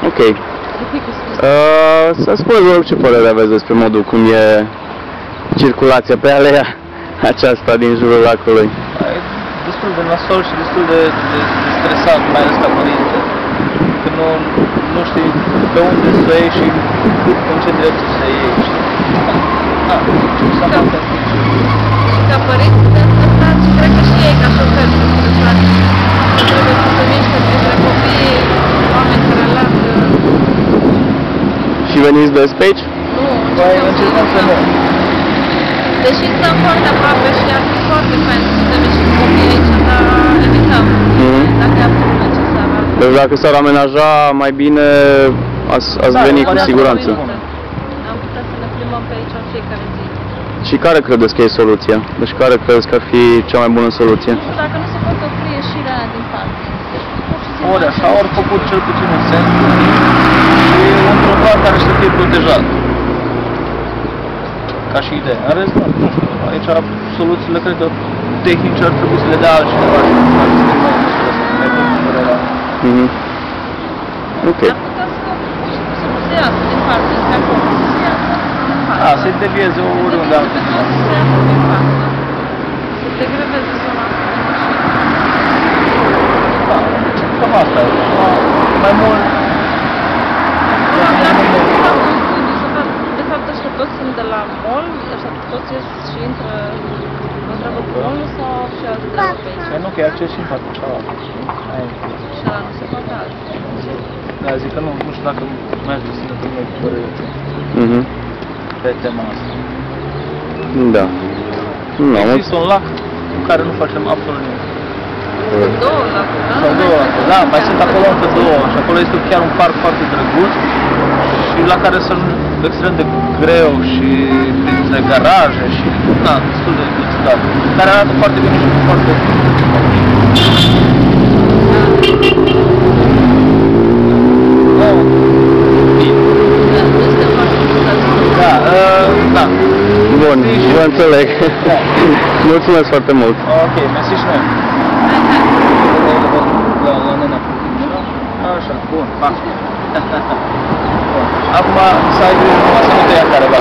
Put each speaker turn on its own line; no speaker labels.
Ok. Să spuneți ce părere aveți despre modul cum e circulația pe alea aceasta din jurul lacului.
E destul de nasol și destul de stresant, mai ales ca părinte. Că nu știi pe unde să iei și în ce direcție să iei.
Ca părinți de stresați și cred că și ei ca șoferi sunt stresați. Trebuie să se miște printre copii, oameni care lasă.
Și veniți des pe aici?
Nu,
încercăm să nu.
Deși stăm foarte aproape și ar fi foarte fain să se miște copiii aici, dar evităm. Dacă e absolut necesar.
Deci dacă s-ar amenaja mai bine, ați veni cu siguranță.
Am putea să ne plimbăm pe aici în fiecare zi.
Și care credeți că e soluția? Deci care credeți că ar fi cea mai bună soluție?
Dacă nu se poate opri ieșirea din parking.
Ori așa, ori făcut cel puțin un centru și un trotuar care să fie protejat. Ca și idee. În rest, nu știu, aici soluțiile cred că tehnice ar trebui să le dea altcineva și nu ar trebui să mai dăm părerea.
Ok.
Ar putea să nu se iasă din parking pe acolo, să se iasă din parking.
Da, să-i devieze oriunde altă.
Să se iasă din parking. Să te greveze zona asta de mașini.
Da, cam asta e. Mai mult...
De fapt, ăștia toți sunt de la mall, ăștia toți ies și intră o treabă cu mall sau și altă treabă pe aici?
Păi nu, că e acces și în partea cealaltă.
Și ăla nu se poate altfel.
Da, zic că nu știu dacă merge să ne primim cu părere pe tema asta.
Da.
Există un lac cu care nu facem absolut nimic.
Sunt două lacuri, da?
Sunt două lacuri, da, mai sunt acolo încă două și acolo este chiar un parc foarte drăguț și la care să ajungi extrem de greu și printre garaje și, da, destul de ciudat, care arată foarte bine și foarte da.
Bun, vă înțeleg. Mulțumesc foarte mult.
Ok, mersi și noi. Așa, bun, fac. Acum să ai grijă numai să nu te ia careva.